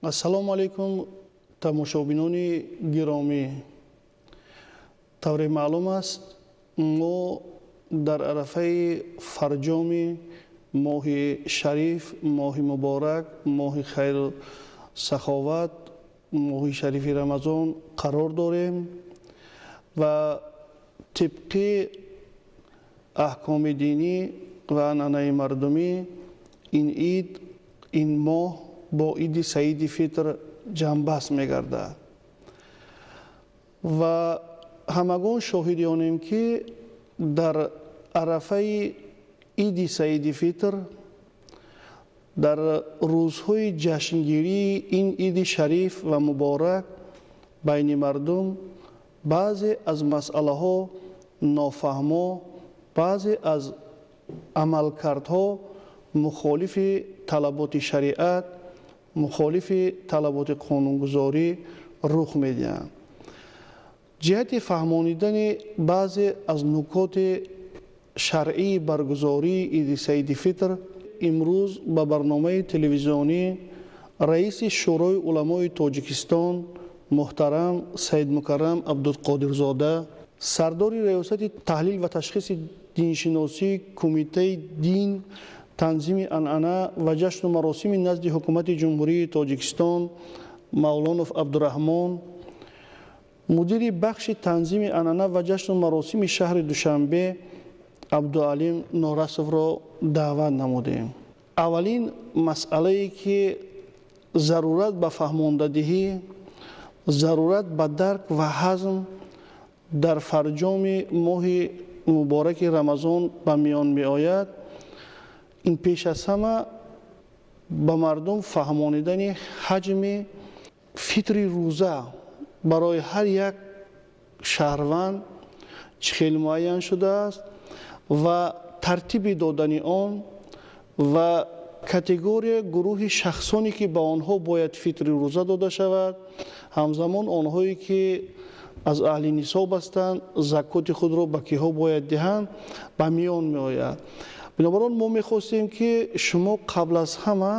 ассалому алайкум тамошобинони гиромӣ. тавре маълум аст мо дар арафаи фарҷоми моҳи шариф, моҳи муборак, моҳи хайру саховат, моҳи шарифи рамазон қарор дорем ва тибқи аҳкоми динӣ ва анъанаи мардумӣ ин моҳ бо иди саиди фитр ҷамъбаст мегардад ва ҳамагон шоҳиди онем ки дар арафаи иди саиди фитр дар рӯзҳои ҷашнгирии ин иди шариф ва муборак байни мардум баъзе аз масъалаҳо нофаҳмо, баъзе аз амалкардҳо мухолифи талаботи шариат, мухолифи талаботи қонунгузорӣ рух медиҳанд. ҷиҳати фаҳмонидани баъзе аз нукоти шаръии баргузории иди саиди фитр имрӯз ба барномаи телевизионӣ раиси шӯрои уламои Тоҷикистон муҳтарам Саидмукаррам Абдулқодирзода, сардори раёсати таҳлил ва ташхиси диншиносии Кумитаи дин, танзими анъана ва ҷашну маросими назди ҳукумати ҷумҳурии Тоҷикистон Мавлонов Абдураҳмон, мудири бахши танзими анъана ва ҷашну маросими шаҳри Душанбе Абдуалим Норасовро даъват намудем. аввалин масъалае ки зарурат ба фаҳмондадиҳӣ, зарурат ба дарк ва ҳазм дар фарҷоми моҳи мубораки Рамазон ба миён меояд, ин пеш аз ҳама ба мардум фаҳмонидани ҳаҷми фитри рӯза барои ҳар як шаҳрванд чӣ хел муайян шудааст ва тартиби додани он ва категория гурӯҳи шахсоне ки ба онҳо бояд фитри рӯза дода шавад, ҳамзамон онҳое ки аз аҳли нисоб ҳастанд, закоти худро ба киҳо бояд диҳанд, ба миён меояд. бинобар он мо мехостем ки шумо қабл аз ҳама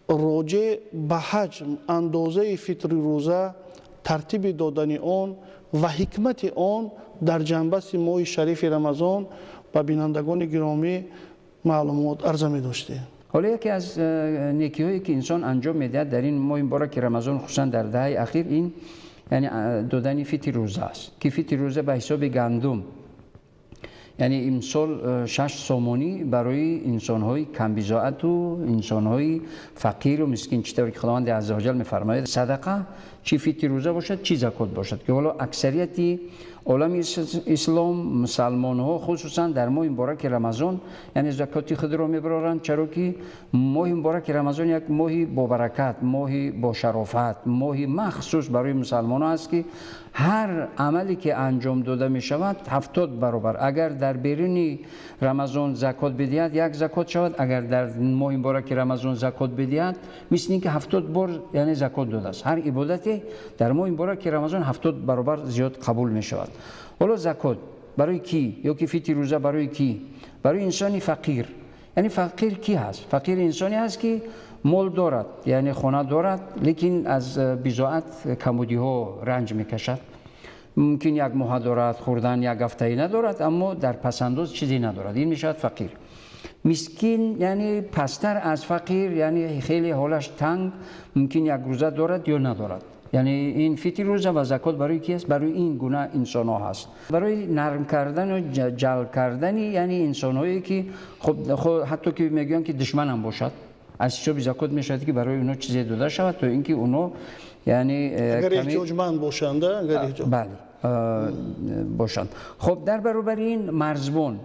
роҷеъ ба ҳаҷм, андозаи фитри рӯза, тартиби додани он ва ҳикмати он дар ҷанбасти моҳи шарифи Рамазон ба бинандагони гиромӣ маълумот арза медоштем. حالا یکی از نیکی‌هایی که انسان انجام می‌دهد در این ماه مبارک رمضان خصوصا در دهه اخیر این یعنی دادن فطر روزه است که فطر روزه به حساب گندم، یعنی امسال 6 سامانی برای انسان‌های کم‌بضاعت و انسان‌های فقیر و مسکین، چطوری که خداوند عزوجل می‌فرماید صدقه چی فطر روزه باشد چی زکات باشد، که حالا اکثریتی عالم اسلام مسلمان ها خصوصا در ماه مبارک رمضان یعنی زکات خود را میبرند، چرا که ماه مبارک رمضان یک ماه با برکت، ماه با شرافت، ماه مخصوص برای مسلمان ها است که هر عملی که انجام داده می شود 70 برابر اگر در بیرون رمضان زکات بدهد یک زکات شود، اگر در ماه مبارک رمضان زکات بدهد مثل اینکه 70 بار یعنی زکات داده است. هر عبادتی در ماه مبارک رمضان 70 برابر زیاد قبول می شود. حالا زکات برای کی؟ یا که فطر روزه برای کی؟ برای انسانی فقیر. یعنی فقیر کی هست؟ فقیر انسانی هست که مال دارد، یعنی خانه دارد، لیکن از بضاعت کمبودی ها رنج میکشد. ممکن یک ماه دارد، خوردن یک هفته ندارد، اما در پسنداز چیزی ندارد، این میشود فقیر. مسکین یعنی پستر از فقیر، یعنی خیلی حالش تنگ، ممکن یک روزه دارد یا ندارد. یعنی این فطر روزه و زکات برای کی است؟ برای این گونه انسان ها هست، برای نرم کردن و جلب کردن یعنی انسان هایی که خب حتی که میگن که دشمن هم باشد، از حساب زکات میشود که برای اونا چیزی داده شود تا اینکه اونا یعنی اگر احتیاجمند باشند، بله باشند. خب در برابر این مرزبان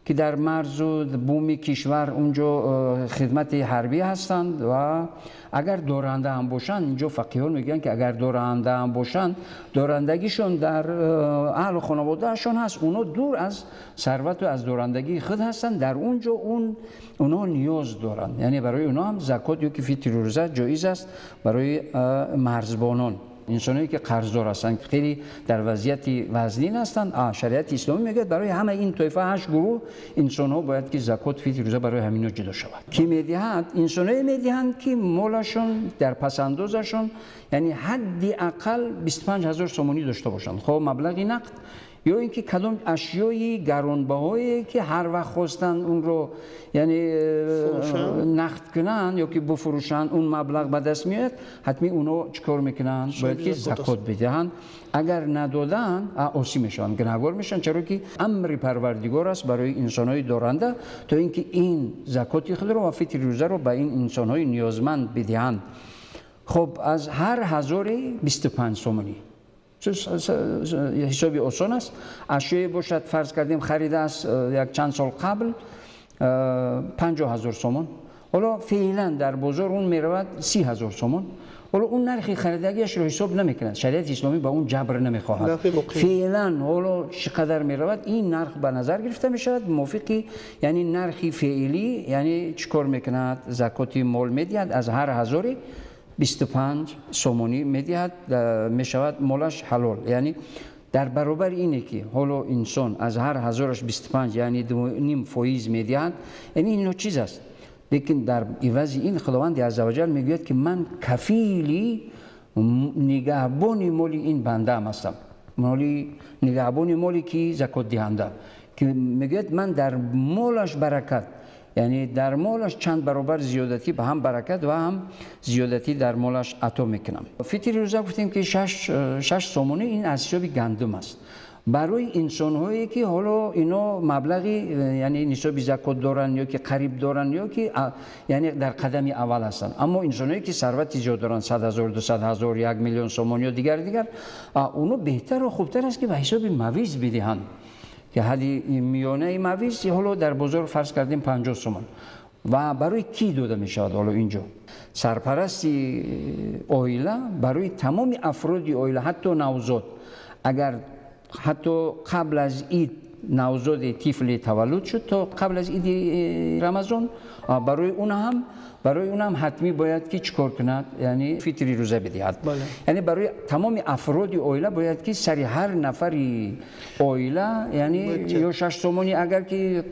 که در مرز و بوم کشور اونجا خدمت حربی هستند و اگر دارنده هم باشند، اینجا فقیهان میگن که اگر دارنده هم باشند دارندگیشون در اهل و خانوادهشون هست، اونا دور از ثروت و از دارندگی خود هستند، در اونجا اونا نیاز دارند، یعنی برای اونا هم زکات یا که فطر روزه جایز است برای مرزبانان. انسانایی که قرضدار هستند خیلی در وضعیت وزنین هستند، شریعت اسلامی میگه برای همه این طایفه 8 گروه انسان ها باید که زکات فطر روزه برای همینا جدا شود. کی میدهد؟ انسانایی میدهند که مالشون در پس اندازشون یعنی حداقل 25000 سومونی داشته باشند. خب مبلغی نقد یا اینکه کدام اشیایی گرانبهایی که هر وقت خواستن اون رو یعنی نقد کنن یا که بفروشن اون مبلغ به دست میاد، حتمی اونو چیکار میکنن؟ باید که زکات بدهن. اگر ندادن آسی میشن، گناهکار میشن، چرا که امر پروردگار است برای انسانهای دارنده تا اینکه این زکات خود رو و فطر روزه رو به این انسانهای نیازمند بدهند. خب از هر 1025 سومونی حسابی آسان است. اشیاء باشد فرض کردیم خریده است یک چند سال قبل 50000 سومون، حالا فعلا در بازار اون میرود 30000 سومون، حالا اون نرخی خریدگیش رو حساب نمیکنند، شریعت اسلامی با اون جبر نمیخواهد. فعلا حالا چقدر میرود این نرخ به نظر گرفته میشود موافقی یعنی نرخی فعلی، یعنی چیکار میکند؟ زکات مال میدهد، از هر 1025 سومونی میدهد، میشود مالش حلال. یعنی در برابر اینه که حالا انسان از هر 1025 یعنی 2.5% میدهد، یعنی این چیز است. لیکن در عوض این خداوند عزوجل میگوید که من کفیلی نگهبان مالی این بنده هستم، نگهبان مالی که زکات دهنده، که میگوید من در مالش برکت، یعنی در مالش چند برابر زیادتی به هم برکت و هم زیادتی در مالش عطا میکنم. فطر روزه گفتیم که 6 سومونی این از حساب گندم است. برای انسان‌هایی که حالا اینا مبلغی یعنی نصاب زکات دارن یا که قریب دارن یا که یعنی در قدم اول هستن، اما انسان‌هایی که ثروت زیاد دارن 100,000 200,000 1 میلیون سومون یا دیگر اونو بهتر و خوبتر است که به حساب مویز بدهند که حدی میانه مویز حالا در بازار فرض کردیم 50 سومون. و برای کی داده می شود؟ حالا اینجا سرپرستی عائله برای تمام افراد عائله، حتی نوزاد، اگر حتی قبل از عید نوزاد طفل تولد شد تا قبل از عید رمضان، برای اون هم حتمی باید که چیکار کند؟ یعنی فطر روزه بدهد. یعنی برای تمام افراد عائله باید که سری هر نفری عائله یعنی یا 6 سومونی اگر که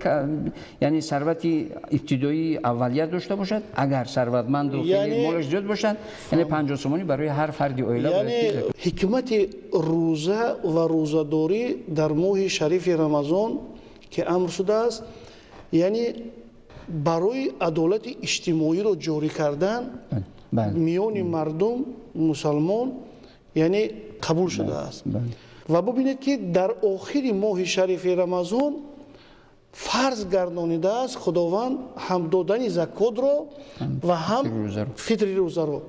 یعنی ثروت ابتدایی اولیت داشته باشد، اگر ثروتمند و خیلی مالش زیاد باشد یعنی 50 سومونی برای هر فرد عائله. یعنی حکمت روزه و روزه‌داری در ماه شریف رمضان که امر شده است، یعنی برای عدالت اجتماعی رو جاری کردن میان مردم مسلمان یعنی قبول شده است. و ببینید که در آخر ماه شریف رمضان فرض گردانیده است خداوند هم دادن زکات رو و هم فطر روزه رو،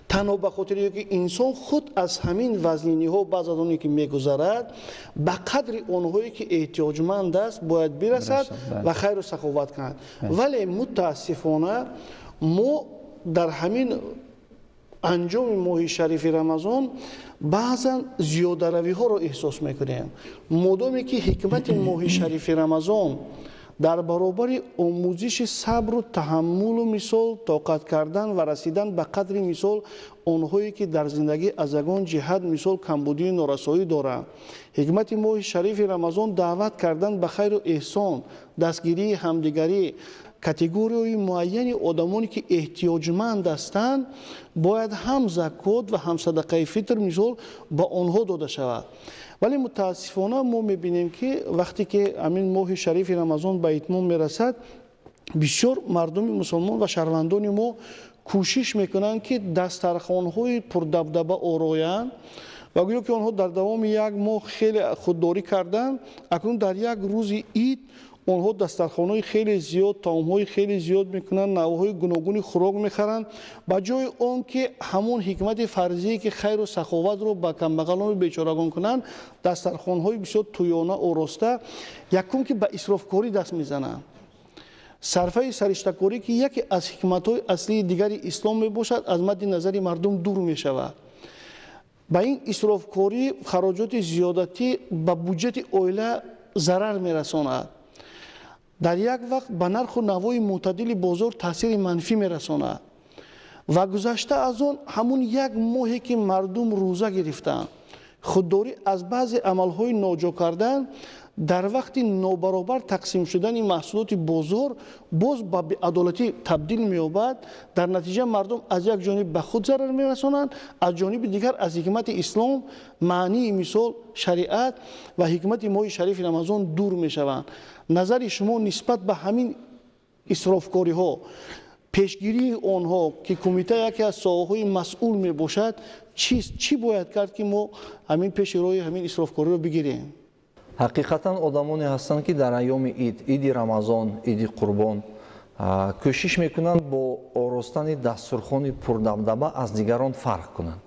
تنها به خاطر که انسان خود از همین وزنینی ها بعض از اونی که میگذرد به قدر اونهایی که احتیاجمند است باید برسد و خیر و سخاوت کند. ولی متاسفانه ما در همین انجام ماه شریف رمضان بعضا زیاده روی ها رو احساس میکنیم. مادامی که حکمت ماه شریف رمضان در برابر آموزش صبر و تحمل و مثال طاقت کردن و رسیدن به قدر مثال آنهایی که در زندگی از یگان جهت مثال کمبودی و نارسایی دارند، حکمت ماه شریف رمضان دعوت کردن به خیر و احسان، دستگیری همدیگری، کاتگوری معین آدمانی که احتیاجمند هستند باید هم زکات و هم صدقه فطر مثال با آنها داده شود. ولی متاسفانه ما میبینیم که وقتی که همین ماه شریف رمضان به اتمام میرسد، بسیار مردم مسلمان و شهروندان ما کوشش میکنند که دسترخوان‌های پردبدبه آرایند و گویا که آنها در دوام یک ماه خیلی خودداری کردند، اکنون در یک روز عید آنها دسترخوان‌های خیلی زیاد، طعام‌های خیلی زیاد میکنند، نوع‌های گوناگون خوراک میخرند، با جای آن که همون حکمت فرضی که خیر و سخاوت رو با کمبغلان و بیچارگان کنند، دسترخوان‌های بسیار تویانه آراسته یکم که به اسرافکاری دست میزنند. صرفه سرشته‌کاری که یکی از حکمت‌های اصلی دیگر اسلام میباشد از مد نظر مردم دور میشود. با این اسرافکاری خراجات زیادتی به بودجه عائله ضرر میرساند، در یک وقت به نرخ و نوای معتدل بازار تاثیر منفی میرساند و گذشته از اون همون یک ماهی که مردم روزه گرفتن خودداری از بعضی عملهای ناجا کردن در وقت نابرابر تقسیم شدن محصولات بازار باز به بی‌عدالتی تبدیل می‌یابد. در نتیجه مردم از یک جانب به خود ضرر می‌رسانند، از جانب دیگر از حکمت اسلام، معنی مثال شریعت و حکمت ماه شریف رمضان دور می‌شوند. نظر شما نسبت به همین اسرافکاری ها، پیشگیری آنها که کمیته یکی از ساحه‌های مسئول میباشد چی باید کرد که ما همین پیش روی همین اسرافکاری رو بگیریم؟ ҳақиқатан одамоне ҳастанд ки дар айёми иди рамазон, иди қурбон кӯшиш мекунанд бо оростани дастурхони пурдабдаба аз дигарон фарқ кунанд.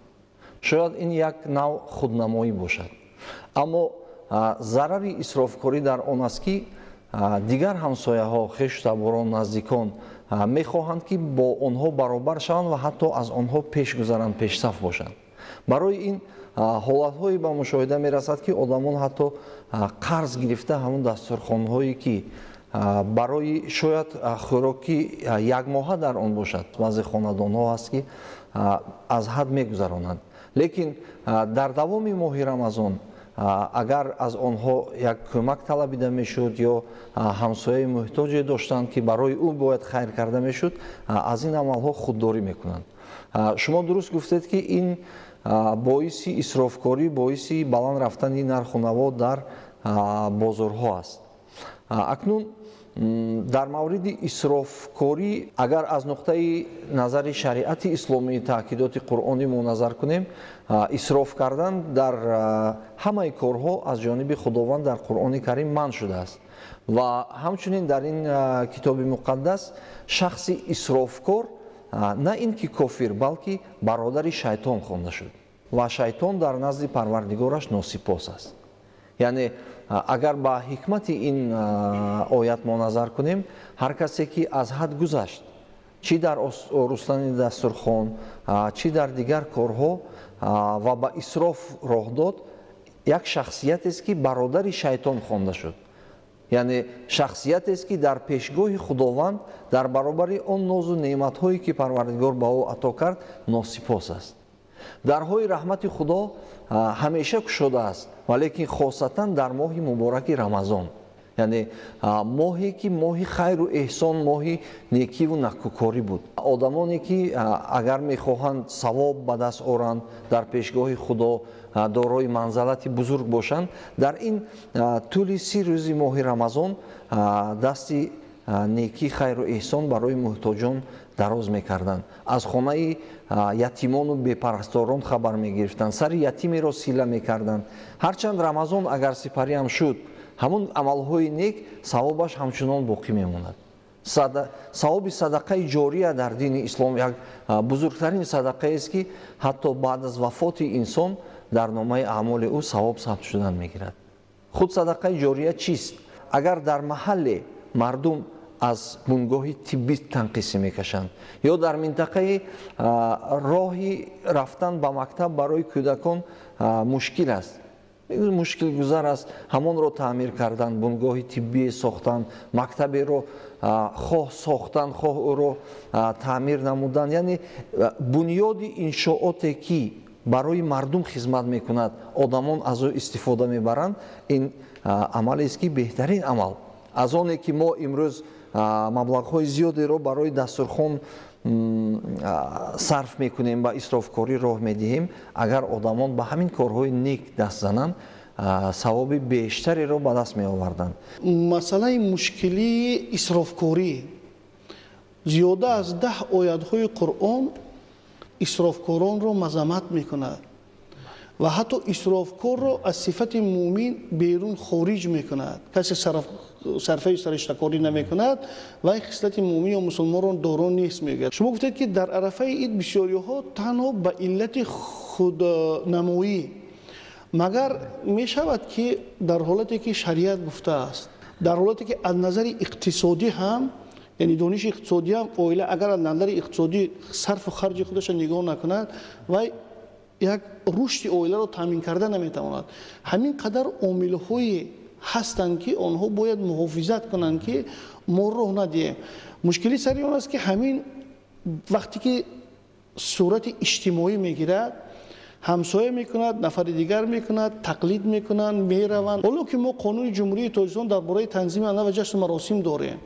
шояд ин як нав худнамоӣ бошад, аммо зарари исрофкорӣ дар он аст ки дигар ҳамсояҳо, хештаборон, наздикон мехоҳанд ки бо онҳо баробар шаванд ва ҳатто аз онҳо пеш гузаранд, пешсаф бошанд. барои ин ҳолатҳое ба мушоҳида мерасад ки одамон ҳатто қарз гирифта ҳамон дастурхонҳое ки барои шояд хӯроки якмоҳа дар он бошад, баъзе хонадонҳо ҳаст ки аз ҳад мегузаронанд. лекин дар давоми моҳи рамазон агар аз онҳо як кӯмак талабида мешуд ё ҳамсояи муҳтоҷе доштанд ки барои ӯ бояд хайр карда мешуд, аз ин амалҳо худдорӣ мекунанд. шумо дуруст гуфтед ки ин боиси исрофкорӣ, боиси баланд рафтани нарху наво дар бозорҳо аст. акнун дар мавриди исрофкорӣ агар аз нуқтаи назари шариати исломии таъкидоти қуръони мо назар кунем, исроф кардан дар ҳамаи корҳо аз ҷониби худованд дар қуръони карим манъ шудааст ва ҳамчунин дар ин китоби муқаддас шахси исрофкор на ин ки кофир, балки бародари шайтон хонда шуд ва шайтон дар назди парвардигораш носипос аст. яъне агар ба ҳикмати ин оят мо назар кунем, ҳар касе ки аз ҳад гузашт, чӣ дар орустани дастурхон, чӣ дар дигар корҳо ва ба исроф роҳ дод, як шахсиятест ки бародари шайтон хонда шуд. яъне шахсиятест ки дар пешгоҳи худованд дар баробари он нозу неъматҳое ки парвардигор ба ӯ ато кард носипос аст. дарҳои раҳмати худо ҳамеша кушода аст, валекин хосатан дар моҳи мубораки рамазон, яъне моҳе ки моҳи хайру эҳсон, моҳи некиву накӯкорӣ буд. одамоне ки агар мехоҳанд савоб ба даст оранд, дар пешгоҳи худо дорои манзалати бузург бошанд, дар ин тӯли 30 рӯзи моҳи рамазон дасти некӣ хайру эҳсон барои муҳтоҷон дароз мекарданд, аз хонаи ятимону бепарасторон хабар мегирифтанд, сари ятимеро сила мекарданд. ҳарчанд рамазон агар сипариам шуд, ҳамон амалҳои нек савобаш ҳамчунон боқӣ мемонад. савоби садақаи ҷория дар дини ислом як бузургтарин садақаест ки ҳатто баъд аз вафоти инсон дар номаи аъмоли ӯ савоб сабт шудан мегирад. худ садақаи ҷория чист? агар дар маҳалле мардум аз бунгоҳи тиббӣ танқисӣ мекашанд ё дар минтақаи роҳи рафтан ба мактаб барои кӯдакон мушкил аст, мушкилгузар аст, ҳамонро таъмир кардан, бунгоҳи тиббие сохтан, мактаберо хоҳ сохтан, хоҳ ӯро таъмир намудан, яъне бунёди иншооте ки барои мардум хизмат мекунад, одамон аз ӯ истифода мебаранд. ин амалест ки беҳтарин амал аз оне ки мо имрӯз маблағҳои зиёдеро барои дастурхон сарф мекунем, ба исрофкорӣ роҳ медиҳем. агар одамон ба ҳамин корҳои нек даст зананд, савоби бештареро ба даст меоварданд. масъалаи мушкилии исрофкорӣ зиёда аз 10 оятҳои қуръон исрофкоронро мазаммат мекунад ва ҳатто исрофкорро аз сифати муъмин берун хориҷ мекунад. касе сарфаи сариштакорӣ намекунад вай хислати муъмин ё мусулмонро доро нест мегӯяд. шумо гуфтед ки дар арафаи ид бисёриҳо танҳо ба иллати худнамоӣ, магар мешавад ки дар ҳолате ки шариат гуфтааст, дар ҳолате ки аз назари иқтисодӣ ҳам, яъне дониши иқтисодӣ ҳам оила агар аз назари иқтисодӣ сарфу харҷи худашро нигоҳ накунад, вай як рушди оиларо таъмин карда наметавонад. ҳамин қадар омилҳое ҳастанд ки онҳо бояд муҳофизат кунанд ки мо роҳ надиҳем. мушкили сари он аст ки ҳамин вақте ки صورت اجتماعی میگیرد، همسایه میکند، نفر دیگر میکند، تقلید میکنند، میروند. حالا که ما قانون جمهوری تاجیکستان درباره تنظیم انواع و جشن مراسم داریم،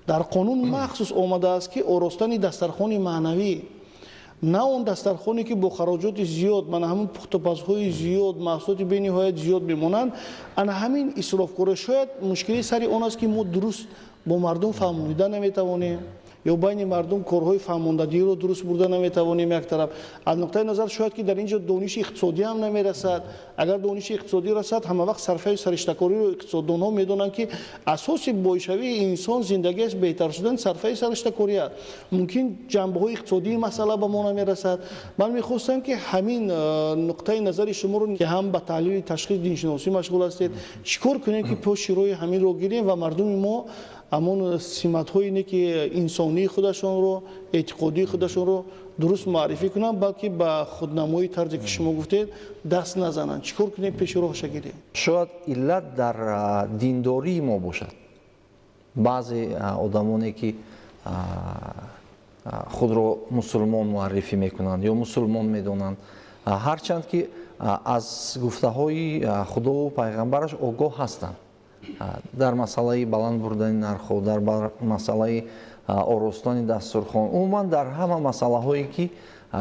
در قانون مخصوص آمده است که آراستن دسترخوان معنوی، نه اون دسترخوانی که با خراجات زیاد، من همون پخت‌وپزهای زیاد، محصولات به نهایت زیاد میمونند، انا همین اسرافکاری شاید مشکلی سری اون است که ما درست با مردم فهموندن نمیتوانیم، یا بین مردم کارهای فهماندگی رو درست برده نمیتوانیم. یک طرف از نقطه نظر شاید که در اینجا دانش اقتصادی هم نمیرسد. اگر دانش اقتصادی رسد، همه وقت صرفه سرشتکاری رو اقتصاددان‌ها میدونن که اساس بایشوی انسان زندگیش بهتر شدن صرفه سرشتکاری است. ممکن جنبه‌های اقتصادی مسئله به ما نمیرسد. من میخواستم که همین نقطه نظر شما رو که هم به تحلیل تشخیص دینشناسی مشغول هستید، چیکار کنیم که پشت روی همین رو گیریم و مردم ما همون سمت‌های اینه که انسانی خودشون رو، اعتقادی خودشون رو درست معرفی کنن، بلکه به خودنمایی طرزی که شما گفتید دست نزنن. چیکار کنیم پیش رو شگیری؟ شاید علت در دینداری ما باشد. بعضی آدمانی که خود رو مسلمان معرفی میکنند یا مسلمان میدونند، هرچند که از گفته های خدا و پیغمبرش آگاه هستند در مسئله بلند بردن نرخ، در مسئله آراستن دسترخوان، عموما در همه مسئله هایی که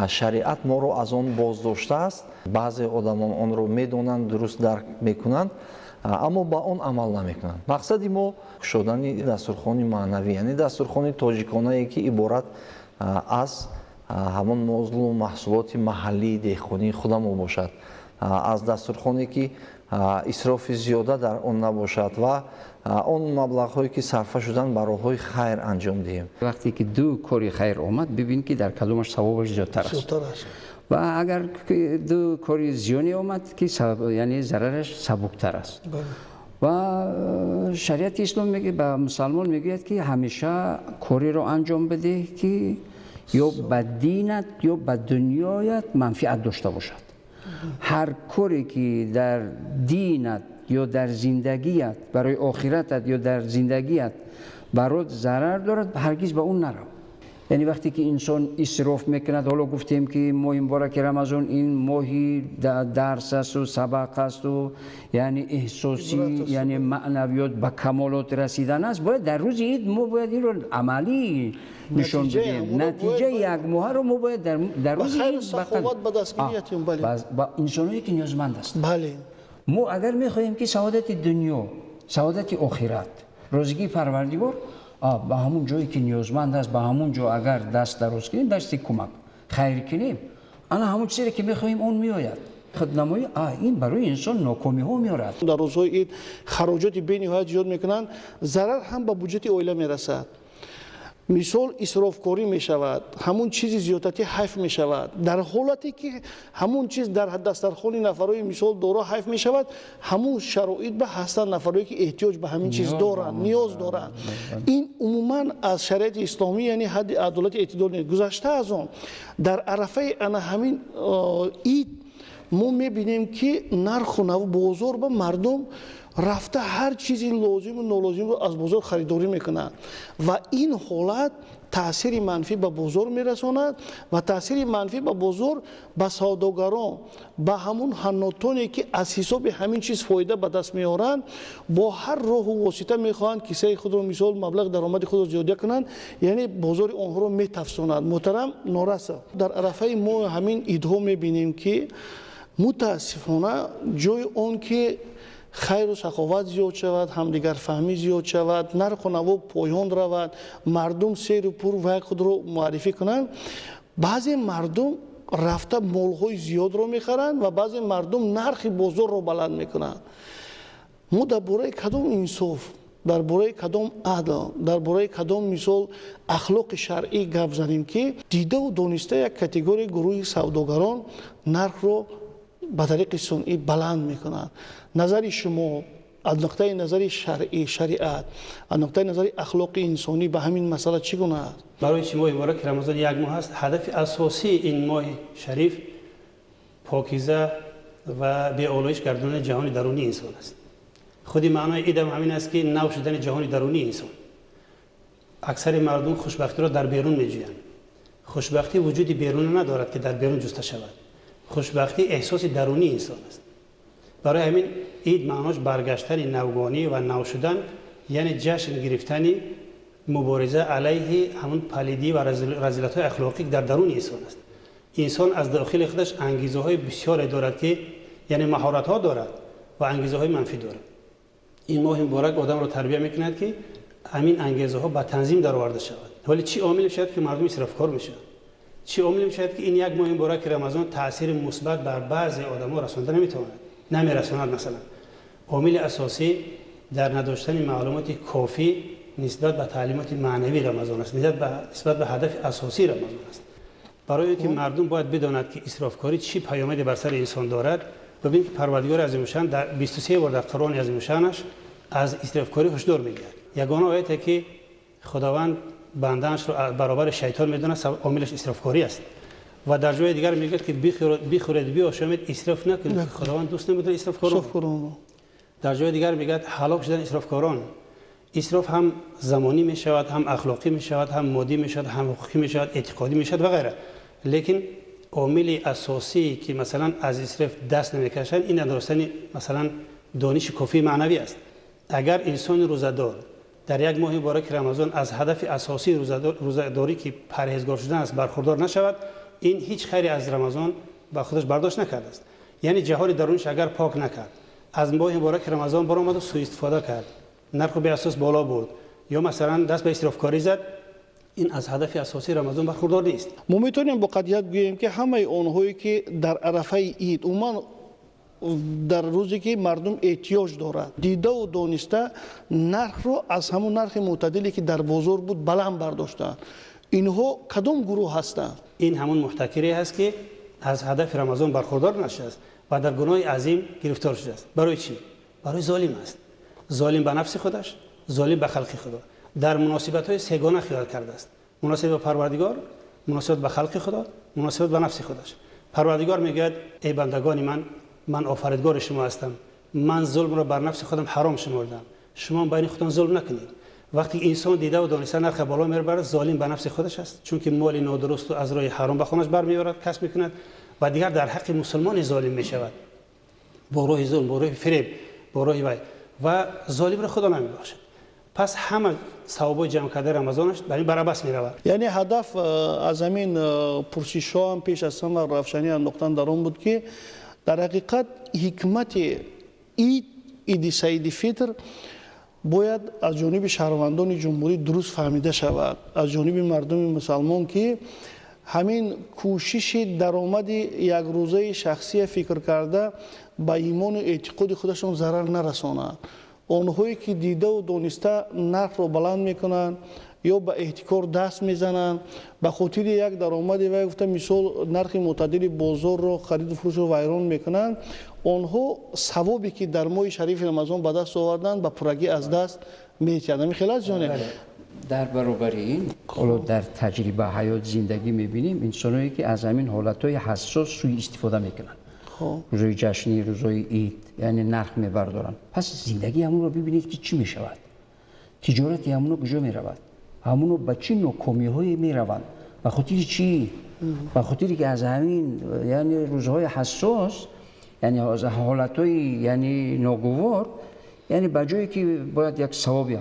شریعت ما رو از آن بازداشته است، بعضی آدمان آن رو میدونند، درست درک میکنند، اما با آن عمل نمیکنند. مقصد ما شدن دسترخوان معنوی، یعنی دسترخوان تاجیکانه که عبارت از همون موضوع و محصولات محلی دهخانی خودمون باشد، از دسترخوانی که اسراف زیاده در آن نباشد و آن مبلغ‌هایی که صرفه شدن برای راه‌های خیر انجام دهیم. وقتی که دو کاری خیر آمد، ببین که در کدامش ثوابش زیادتر است. و اگر دو کاری زیانی آمد که یعنی ضررش سبکتر است. و شریعت اسلام میگه به مسلمان میگوید که همیشه کاری رو انجام بده که یا به دینت یا به دنیایت منفعت داشته باشد. هر کاری که در دینت یا در زندگیت، برای آخرتت یا در زندگیت برات ضرر دارد، هرگز به اون نرو. یعنی وقتی که انسان اسراف میکند، حالا گفتیم که ماه مبارک رمضان این ماهی درس است و سبق است و یعنی احساسی، یعنی معنویات به کمالات رسیدن است، باید در روز عید ما باید این رو عملی نشون بدیم. نتیجه یک ماه رو ما باید در روز عید به دست بیاریم. با انسانایی که نیازمند است. بله. ما اگر میخواهیم که سعادت دنیا، سعادت آخرت، روزگی پروردگار، به همون جایی که نیازمند است، به همون جا اگر دست دراز کنیم، دست کمک خیر کنیم، انا همون چیزی که میخواهیم اون میآید. خودنمایی این برای انسان ناکامی ها میارد. در روزهای عید خراجات بی نهایت زیاد میکنن، ضرر هم به بودجت عائله میرسد. مثال اسرافکاری می شود، همون چیزی زیادتی حیف می شود، در حالتی که همون چیز در دسترخوان نفرای مثال دارا حیف می شود، همون شرایط به هستند نفرایی که احتیاج به همین چیز دارند، نیاز دارند. این عموما از شریعت اسلامی یعنی حد عدالت اعتدال نیست. گذشته از آن در عرفه انا همین عید ما می بینیم که نرخ و نو بازار به مردم رفته هر چیزی لازم و نالازم رو از بازار خریداری میکنند و این حالت تاثیر منفی به بازار میرساند و تاثیر منفی به بازار به سوداگران، به همون حناطانی که از حساب همین چیز فایده به دست میارند، با هر راه و واسطه میخواهند کیسه خود رو مثال مبلغ درآمد خود رو زیاده کنند، یعنی بازار آنها رو میتفسونند. محترم نارس در عرفه ما همین ایدها میبینیم که متاسفانه جای اون که خیر و سخاوت زیاد شود، همدیگر فهمی زیاد شود، نرخ و نوا پایان رود، مردم سیر و پور و خود رو معرفی کنند، بعضی مردم رفته مالهای زیاد رو میخرند و بعضی مردم نرخ بازار رو بلند میکنند. ما درباره کدام انصاف، درباره کدام عدل، درباره کدام مثال اخلاق شرعی گپ زنیم که دیده و دانسته یک کاتگوری گروه سوداگران نرخ رو به طریق صنعی بلند میکنند. نظر شما از نقطه نظر شرعی، شریعت، از نقطه نظر اخلاق انسانی به همین مسئله چگونه است؟ برای چه ماه مبارک رمضان یک ماه است، هدف اساسی این ماه شریف پاکیزه و بی آلایش گرداندن جهان درونی انسان است. خودی معنای عید هم همین است که نو شدن جهان درونی انسان. اکثر مردم خوشبختی را در بیرون میجویند. خوشبختی وجودی بیرون ندارد که در بیرون جسته شود. خوشبختی احساس درونی انسان است. برای همین عید معناش برگشتن نوگانی و نو شدن، یعنی جشن گرفتن مبارزه علیه همون پلیدی و رذیلت‌های اخلاقی در درون انسان است. انسان از داخل خودش انگیزه‌های بسیاری دارد که یعنی مهارت‌ها دارد و انگیزه‌های منفی دارد. این ماه مبارک آدم را تربیت می‌کند که همین انگیزه‌ها به تنظیم درآورده شود. ولی چی عامل می‌شود که مردم اسرافکار میشن؟ چی عامل می‌شود که این یک ماه مبارک رمضان تأثیر مثبت بر بعضی آدم‌ها رسانده نمی‌رساند؟ مثلا عامل اساسی در نداشتن معلومات کافی نسبت به تعلیمات معنوی رمضان است، نسبت به هدف اساسی رمضان است. برای اینکه مردم باید بداند که اسرافکاری چی پیامدی بر سر انسان دارد، ببین که پروردگار عظیم‌الشأن در 23 بار در قرآن عظیم‌الشأنش از اسرافکاری هشدار می‌دهد. یگانه آیتی که خداوند بنده‌اش را برابر شیطان می‌داند عاملش اسرافکاری است و در جای دیگر میگه که بخورید بیاشامید، اسراف نکنید، خداوند دوست نمی‌دارد اسرافکاران. در جای دیگر میگه هلاک شدن اسرافکاران. اسراف هم زمانی می شود، هم اخلاقی می شود، هم مادی می شود، هم حقوقی می شود، اعتقادی می شود و غیره. لیکن عامل اساسی که مثلا از اسراف دست نمیکشن این نداشتن مثلا دانش کافی معنوی است. اگر انسان روزه‌دار در یک ماه مبارک رمضان از هدف اساسی روزه‌داری که پرهیزگار شدن است برخوردار نشود، این هیچ خیری از رمضان با خودش برداشت نکرده است. یعنی جهان درونش اگر پاک نکرد، از ماه مبارک رمضان برآمد و سوء استفاده کرد، نرخ به اساس بالا برد یا مثلا دست به اسرافکاری زد، این از هدف اساسی رمضان برخوردار نیست. ما میتونیم با قطعیت بگوییم که همه اونهایی که در عرفه عید عموما در روزی که مردم احتیاج دارد دیده و دانسته نرخ رو از همون نرخ معتدلی که در بازار بود بلند برداشتند، اینها کدام گروه هستند؟ این همون محتکری هست که از هدف رمضان برخوردار نشده است و در گناه عظیم گرفتار شده است. برای چی؟ برای ظالم است. ظالم به نفس خودش، ظالم به خلق خدا. در مناسبت‌های سگانه خیال کرده است. مناسبت به پروردگار، مناسبت به خلق خدا، مناسبت به نفس خودش. پروردگار میگه ای بندگان من آفریدگار شما هستم. من ظلم را بر نفس خودم حرام شمردم. شما بین خودتان ظلم نکنید. وقتی انسان دیده و دانسته نرخ بالا میبرد، ظالم به نفس خودش است، چون که مال نادرست و از راه حرام به خودش برمی‌آورد، کسب می‌کند و دیگر در حق مسلمان ظالم می‌شود. با راه ظلم، با راه فریب، با راه وای و ظالم را خدا نمی‌بخشد. پس همه ثوابای جمع کرده رمضانش برای برابس می‌رود. یعنی هدف از همین پرسش‌ها هم پیش از همه روشنی انداختن در آن بود که در حقیقت حکمت عید سعید فطر باید از جانب شهروندان جمهوری درست فهمیده شود، از جانب مردم مسلمان، که همین کوشش درآمد یک روزه شخصی فکر کرده به ایمان و اعتقاد خودشون ضرر نرسانند. آنهایی که دیده و دانسته نرخ را بلند میکنند یا به احتکار دست میزنند به خاطر یک درآمد و گفته مثال نرخ معتدل بازار را خرید و فروش را ویران میکنند، آنها ثوابی که در ماه شریف رمضان به دست آوردند به پرگی از دست می‌دهند. خلاص جانه در برابر این در تجربه حیات زندگی می‌بینیم انسانایی که از همین حالت‌های حساس سوء استفاده میکنند. روزهای جشنی، روزهای عید، یعنی نرخ میبردارن. پس زندگی همون رو ببینید که چی میشود. تجارت همون رو کجا میرود، همون رو به چه ناکامی‌هایی میروند. به خاطر چی؟ به خاطری که از همین یعنی روزهای حساس، یعنی از حالت‌های یعنی ناگوار، یعنی به جایی که باید یک ثوابی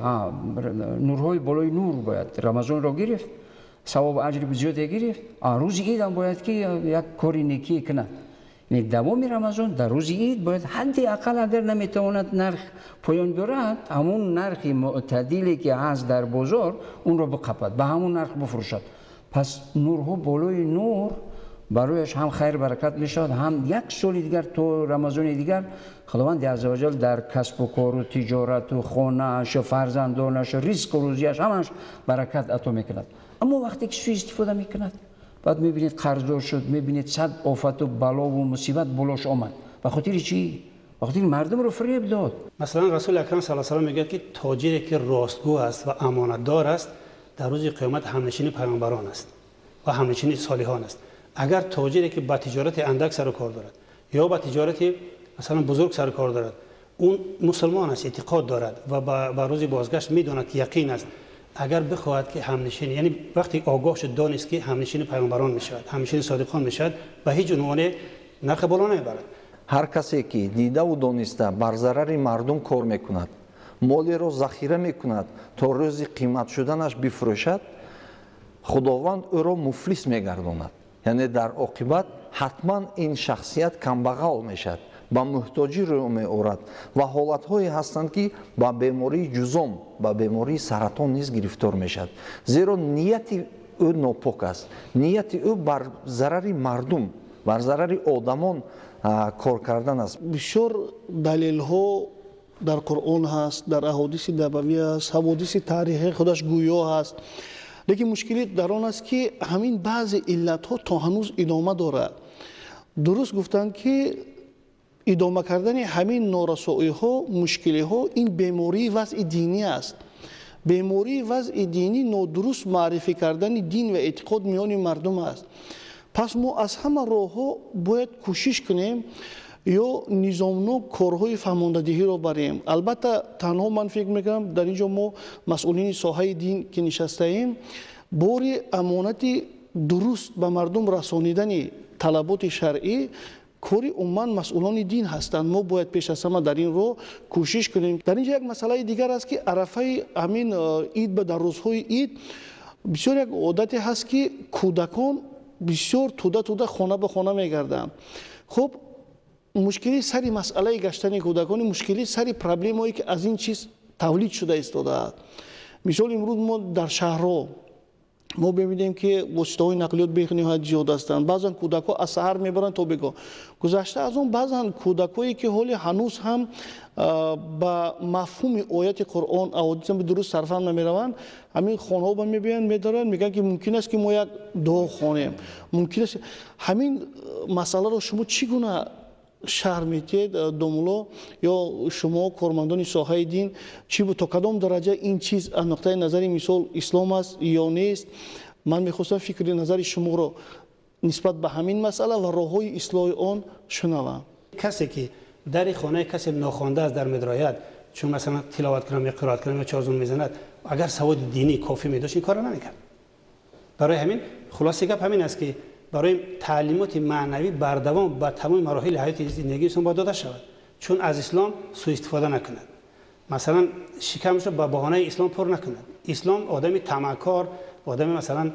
نورهای بالای نور باید رمضان را گرفت، ثواب اجر زیادی گرفت، روز عید هم باید که یک کاری نیکی کنه. یعنی دوام رمضان در روز عید باید حداقل اگر نمیتواند نرخ پایان بیارد، همون نرخ معتدلی که هست در بازار اون رو بقبد، به همون نرخ بفروشد. پس نورها بالای نور برایش هم خیر برکت میشد، هم یک سال دیگر تو رمضان دیگر خداوند عزوجل در کسب و کار و تجارت و خانه‌اش و فرزندانش و رزق و روزیش همش برکت عطا میکند. اما وقتی که سوء استفاده میکند، بعد میبینید قرضدار شد، میبینید صد آفت و بلا و مصیبت بالاش آمد. به خاطر چی؟ به خاطر مردم رو فریب داد. مثلا رسول اکرم صلی الله علیه و آله میگه که تاجری که راستگو است و امانتدار است در روز قیامت همنشین پیامبران است و همنشین صالحان است. اگر تاجری که با تجارت اندک سر و کار دارد یا با تجارت مثلا بزرگ سر و کار دارد، اون مسلمان است، اعتقاد دارد و با روز بازگشت میداند که یقین است اگر بخواهد که همنشین، یعنی وقتی آگاه شد دانست که همنشین پیامبران میشود، همنشین صادقان میشود، به هیچ عنوان نرخ بالا نمیبرد. ҳар касе ки дидаву дониста бар зарари мардум кор мекунад, молеро захира мекунад то рӯзи қимат шуданаш бифурӯшад, худованд ӯро муфлис мегардонад. яъне дар оқибат ҳатман ин шахсият камбағал мешавад, ба муҳтоҷӣ рӯ меорад ва ҳолатҳое ҳастанд ки ба бемории ҷузом, ба бемории саратон низ гирифтор мешавад. зеро нияти ӯ нопок аст, нияти ӯ бар зарари мардум, бар зарари одамон кор кардан аст. бисёр далелҳо дар қуръон ҳаст, дар аҳодиси набавӣ ҳаст, ҳаводиси таърихи худаш гӯё ҳаст. лекин мушкили дар он аст ки ҳамин баъзе иллатҳо то ҳанӯз идома дорад. дуруст гуфтанд ки идома кардани ҳамин норасоиҳо, мушкилиҳо ин бемории вазъи динӣ аст. бемории вазъи динӣ нодуруст маърифӣ кардани дин ва эътиқод миёни мардум аст. пас мо аз ҳама роҳҳо бояд кӯшиш кунем ё низомнок корҳои фаҳмондадиҳиро барем. албатта танҳо ман фикр мекунам дар ин ҷо мо масъулини соҳаи дин ки нишастаем, бори амонати дуруст ба мардум расонидани талаботи шаръӣ кори умуман масъулони дин ҳастанд. мо бояд пеш аз ҳама дар ин роҳ кӯшиш кунем. дар ин ҷо як масъалаи дигар аст ки арафаи ҳамин ид ба дар рӯзҳои ид бисёр як одате ҳаст ки кӯдакон бисёр туда хона ба хона мегарданд. хуб мушкили сари масъалаи гаштани кӯдакони мушкили сари проблемое ки аз ин чиз тавлид шуда истодааст. мисол имрӯз мо дар шаҳрҳо мо бибинем ки воситаҳои нақлиёт бениҳоят зиёд ҳастанд. баъзан кӯдакҳо аз саҳар мебаранд то бегоҳ. гузашта аз он баъзан кӯдакҳое ки ҳоли ҳанӯз ҳам ба мафҳуми ояти қуръон аҳодисам дуруст сарфам намераванд, ҳамин хонаҳо ба мебиёянд медоранд, мегӯянд ки мумкин аст ки мо як дуо хонем, мумкин аст. ҳамин масъаларо шумо чӣ гуна шаҳр метиҳед домуло ё шумо кормандони соҳаи дин чӣ буд, то кадом дараҷа ин чиз аз нуқтаи назари мисол ислом аст ё нест? ман мехостам фикри назари шуморо нисбат ба ҳамин масъала ва роҳҳои ислоҳи он шунавам. کسی که در خانه کسی ناخوانده است در مدرایت، چون مثلا تلاوت کنم یا قرائت کنم یا چارزون میزند، اگر سواد دینی کافی میداشت این کارو نمیکرد. برای همین خلاصه گپ همین است که برای تعلیمات معنوی بردوام با تمام مراحل حیات زندگی انسان باید داده شود، چون از اسلام سوء استفاده نکند. مثلا شکمش رو با بهانه اسلام پر نکند. اسلام آدمی طمعکار، آدمی مثلا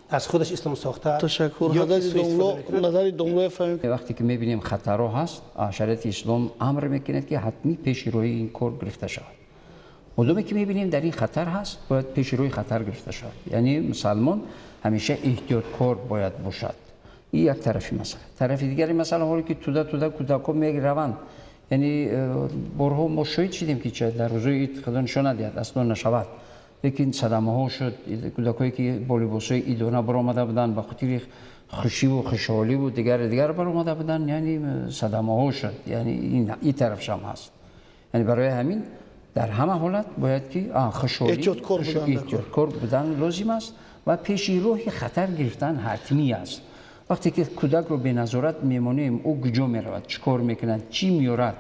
از خودش اسلام ساخته. تشکر. نظر دملو فهمید. وقتی که میبینیم خطرها هست، شریعت اسلام امر میکند که حتمی پیشروی این کار گرفته شود. مدامی که میبینیم در این خطر هست، باید پیشروی خطر گرفته شود. یعنی مسلمان همیشه احتیاطکار باید باشد. این یک طرفی مسئله. طرف دیگری مسئله حالی که تودا کودکان میروند، یعنی بارها ما شاهد شدیم که چه در روزهای عید خدا نشان ندهد اصلا نشود. لیکن صدمه ها شد، کودکایی که با لباسای عیدانه برآمده بودند به خاطر خوشی و خوشحالی و دیگر برآمده بودند، یعنی صدمه ها شد. یعنی این طرفش هم هست. یعنی برای همین در همه حالت باید که خوشحالی احتیاطکار بودن لازم است و پیشروی خطر گرفتن حتمی است. وقتی که کودک رو به نظارت میمانیم، او کجا میرود، چیکار میکند، چی میارد،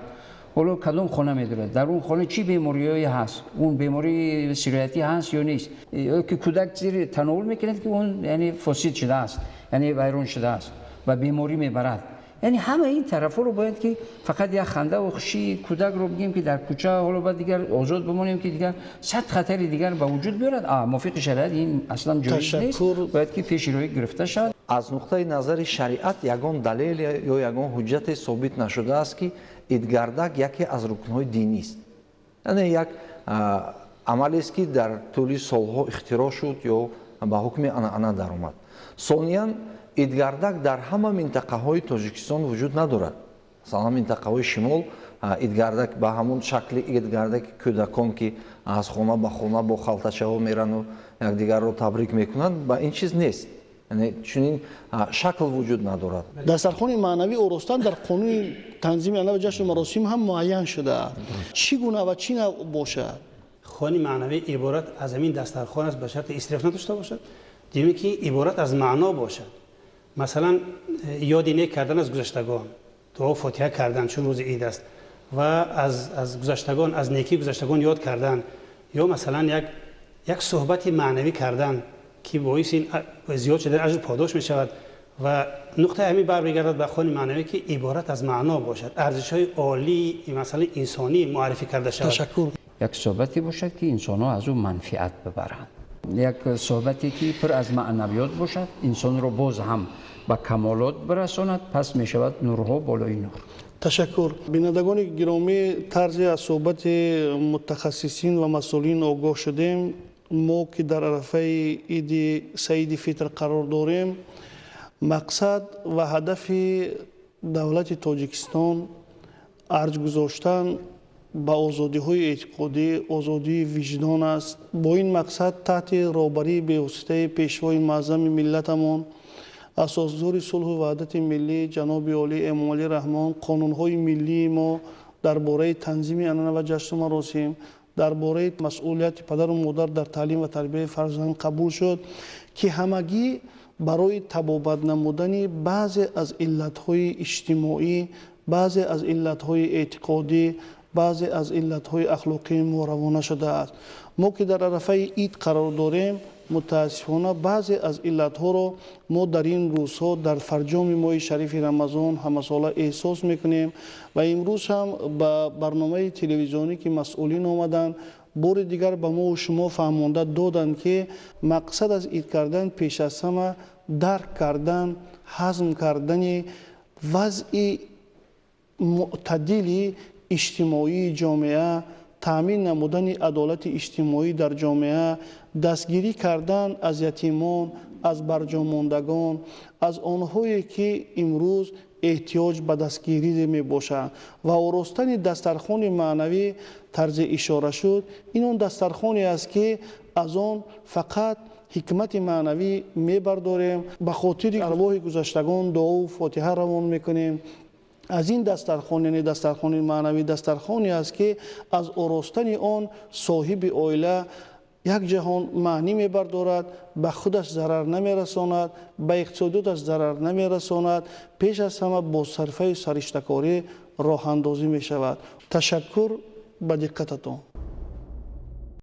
حالا کدوم خانه میدارد، در اون خانه چی بیماریایی هست، اون بیماری سیریاتی هست یا نیست، یا که کودک زیر تناول میکند که اون یعنی فاسد شده است، یعنی ویران شده است و بیماری میبرد. یعنی همه این طرفا رو باید که فقط یک خنده و خوشی کودک رو بگیم که در کوچه حالا بعد دیگر آزاد بمانیم که دیگر صد خطر دیگر به وجود بیارد. موافق شریعت این اصلا جایز نیست، باید که پیشروی گرفته شود. از نقطه نظر شریعت یگان دلیل یا یگان حجت ثابت نشده است که ایدگردک یکی از رکنهای دینی است. یعنی یک عملی است که در طول سالها اختراع شد یا به حکم عنعنه درآمد. ثانیاً ایدگردک در همه منطقه های تاجیکستان وجود ندارد. مثلا منطقه های شمال ایدگردک به همون شکل ایدگردک کودکان که از خانه به خانه با خالتچه ها میرن و یکدیگر رو تبریک میکنند، به این چیز نیست. یعنی چنین شکل وجود ندارد. دسترخوان معنوی آراستن در قانون تنظیم عنعنه و جشن و مراسم هم معین شده. چی گونه و چی نباشد؟ خوان معنوی عبارت از همین دسترخوان است، به شرط اسراف نداشته باشد. دیگه که عبارت از معنا باشد. مثلا یاد نیک کردن از گذشتگان، دعا فاتحه کردن چون روز عید است و از گذشتگان، از نیکی گذشتگان یاد کردن، یا مثلا یک یک صحبت معنوی کردن که باعث این زیاد شدن اجر پاداش می شود و نقطه همی برمیگردد به خون معنوی که عبارت از معنا باشد، ارزش های عالی مثلا انسانی معرفی کرده شود. تشکر. یک صحبتی باشد که انسان ها از او منفعت ببرند، یک صحبتی که پر از معنویات باشد، انسان رو باز هم به کمالات برساند، پس می شود نورها بالای نور. تشکر. بینندگان گرامی، طرز از صحبت متخصصین و مسئولین آگاه شدیم. ما که در عرفه عید سعید فطر قرار داریم، مقصد و هدف دولت تاجیکستان ارج گذاشتن به آزادی های اعتقادی، آزادی وجدان است. با این مقصد تحت رهبری به واسطه پیشوای معظم ملتمان، اساسدار صلح و وحدت ملی جناب عالی امام علی رحمان، قانون‌های ملی ما درباره تنظیم عنعنه و جشن و مراسم، درباره مسئولیت پدر و مادر در تعلیم و تربیت فرزند قبول شد که همگی برای تبابت نمودن بعضی از علت‌های اجتماعی، بعضی از علت‌های اعتقادی، بعضی از علت‌های اخلاقی ما روانه شده است. ما که در عرفه عید قرار داریم، متاسفانه بعضی از علت‌ها را ما در این روزها در فرجام ماه شریف رمضان همه ساله احساس میکنیم و امروز هم به برنامه تلویزیونی که مسئولین آمدن بار دیگر به ما و شما فهمانده دادند که مقصد از عید کردن پیش از همه درک کردن، هضم کردن وضع معتدل اجتماعی جامعه، تامین نمودن عدالت اجتماعی در جامعه، دستگیری کردن از یتیمان، از برجاماندگان، از آنهایی که امروز احتیاج به دستگیری می باشند و آراستن دسترخوان معنوی طرز اشاره شد. این اون دسترخوانی است که از آن فقط حکمت معنوی می برداریم، به خاطر ارواح گذشتگان دعا و فاتحه روان میکنیم. از این دسترخوان، یعنی دسترخوان معنوی، دسترخوانی است که از آراستن آن صاحب عائله یک جهان معنی می بردارد، به خودش ضرر نمی رساند، به اقتصادیاتش ضرر نمی رساند، پیش از همه با صرفه سرشتکاری راه اندازی می شود. تشکر به دقتتان.